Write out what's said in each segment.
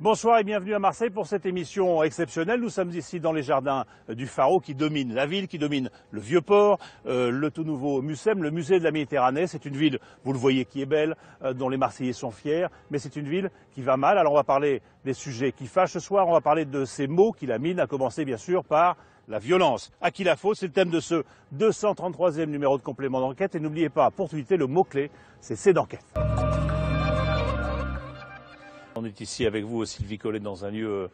Bonsoir et bienvenue à Marseille pour cette émission exceptionnelle. Nous sommes ici dans les jardins du Pharo qui domine la ville, qui domine le Vieux-Port, le tout nouveau Mucem, le musée de la Méditerranée. C'est une ville, vous le voyez, qui est belle, dont les Marseillais sont fiers, mais c'est une ville qui va mal. Alors on va parler des sujets qui fâchent ce soir, on va parler de ces mots qui la minent, à commencer bien sûr par la violence. À qui la faute? C'est le thème de ce 233e numéro de complément d'enquête. Et n'oubliez pas, pour tweeter, le mot-clé, c'est d'enquête. On est ici avec vous, Sylvie Collet, dans un lieu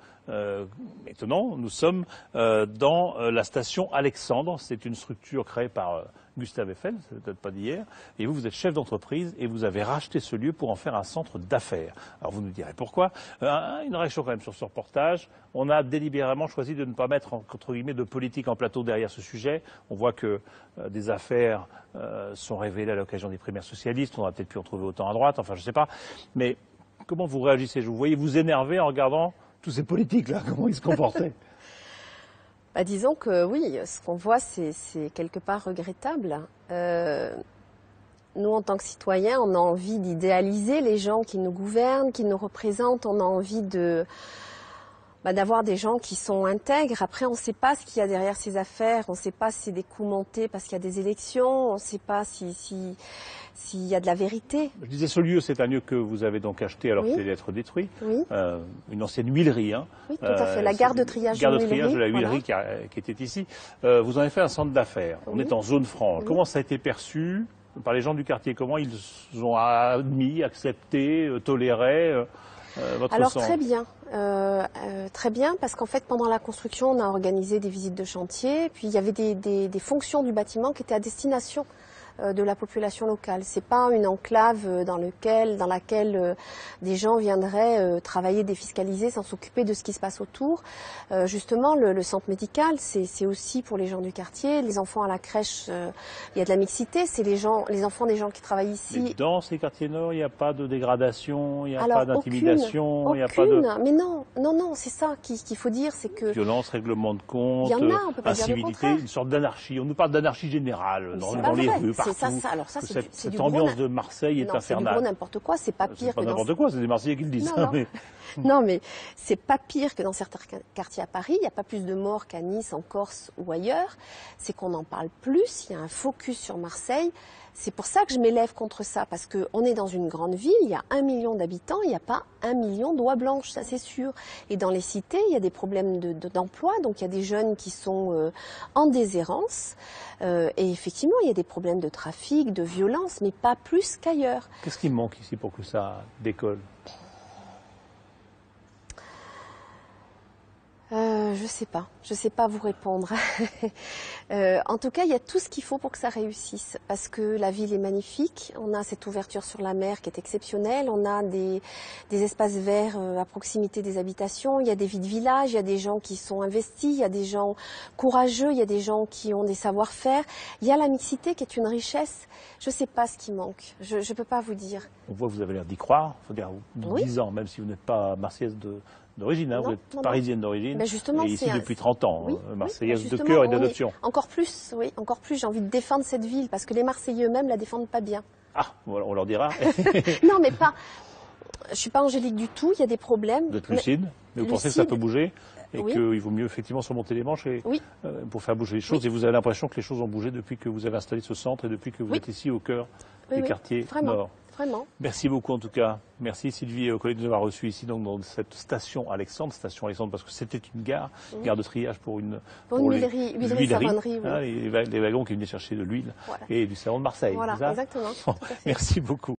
étonnant. Nous sommes dans la station Alexandre. C'est une structure créée par Gustave Eiffel, ça ne date pas d'hier. Et vous êtes chef d'entreprise et vous avez racheté ce lieu pour en faire un centre d'affaires. Alors vous nous direz pourquoi. Une réaction quand même sur ce reportage. On a délibérément choisi de ne pas mettre entre guillemets de politique en plateau derrière ce sujet. On voit que des affaires sont révélées à l'occasion des primaires socialistes. On aurait peut-être pu en trouver autant à droite, enfin je ne sais pas. Mais comment vous réagissez? Vous voyez vous énerver en regardant tous ces politiques-là, comment ils se comportaient? Disons que oui, ce qu'on voit, c'est quelque part regrettable. Nous, en tant que citoyens, on a envie d'idéaliser les gens qui nous gouvernent, qui nous représentent. On a envie d'avoir des gens qui sont intègres. Après, on ne sait pas ce qu'il y a derrière ces affaires. On ne sait pas si c'est des coups montés parce qu'il y a des élections. On ne sait pas s'il y a de la vérité. Je disais, ce lieu, c'est un lieu que vous avez donc acheté alors qu'il allait être détruit. Oui. Une ancienne huilerie. Hein. Oui, tout à fait. La gare de triage de la huilerie voilà. qui était ici. Vous en avez fait un centre d'affaires. Oui. On est en zone franche. Oui. Comment ça a été perçu par les gens du quartier? Comment ils ont admis, accepté, toléré votre Alors centre? très bien, parce qu'en fait, pendant la construction, on a organisé des visites de chantier, puis il y avait des fonctions du bâtiment qui étaient à destination de la population locale. C'est pas une enclave dans laquelle des gens viendraient travailler défiscalisés sans s'occuper de ce qui se passe autour. Justement, le centre médical, c'est aussi pour les gens du quartier. Les enfants à la crèche, il y a de la mixité. C'est les enfants des gens qui travaillent ici. Mais dans ces quartiers nord, il n'y a pas de dégradation, il n'y a pas d'intimidation, il n'y a pas de... Mais non, c'est ça qu'il faut dire, c'est que... Violence, règlement de compte, incivilité, une sorte d'anarchie. On nous parle d'anarchie générale dans les rues, partout. Alors ça, cette ambiance de Marseille est infernale. C'est du gros n'importe quoi, c'est pas pire que n'importe quoi, c'est des Marseillais qui le disent. Non, mais c'est pas pire que dans certains quartiers à Paris. Il n'y a pas plus de morts qu'à Nice, en Corse ou ailleurs. C'est qu'on en parle plus, il y a un focus sur Marseille. C'est pour ça que je m'élève contre ça, parce qu'on est dans une grande ville, il y a 1 million d'habitants, il n'y a pas 1 million d'oies blanches, ça c'est sûr. Et dans les cités, il y a des problèmes d'emploi, donc il y a des jeunes qui sont en déshérence. Et effectivement, il y a des problèmes de trafic, de violence, mais pas plus qu'ailleurs. Qu'est-ce qui manque ici pour que ça décolle? Je sais pas vous répondre. En tout cas, il y a tout ce qu'il faut pour que ça réussisse, parce que la ville est magnifique. On a cette ouverture sur la mer qui est exceptionnelle. On a des espaces verts à proximité des habitations. Il y a des vies de village. Il y a des gens qui sont investis. Il y a des gens courageux. Il y a des gens qui ont des savoir-faire. Il y a la mixité qui est une richesse. Je sais pas ce qui manque. Je peux pas vous dire. On voit que vous avez l'air d'y croire. Faut dire, 10 ans, même si vous n'êtes pas marseillaise d'origine, hein, vous êtes parisienne d'origine, et ici depuis 30 ans, marseillaise de cœur et d'adoption. Encore plus, j'ai envie de défendre cette ville, parce que les Marseillais eux-mêmes la défendent pas bien. Ah, on leur dira. Non, mais pas, je suis pas angélique du tout, il y a des problèmes. Vous êtes lucide, mais vous pensez que ça peut bouger, et qu'il vaut mieux effectivement se remonter les manches pour faire bouger les choses, et vous avez l'impression que les choses ont bougé depuis que vous avez installé ce centre, et depuis que vous êtes ici au cœur des quartiers nord. Vraiment. Merci beaucoup en tout cas. Merci Sylvie Collet de nous avoir reçus ici donc dans cette station Alexandre parce que c'était une gare de triage pour huilerie, savonnerie. Les wagons qui venaient chercher de l'huile et du savon de Marseille. Voilà, exactement. Merci beaucoup.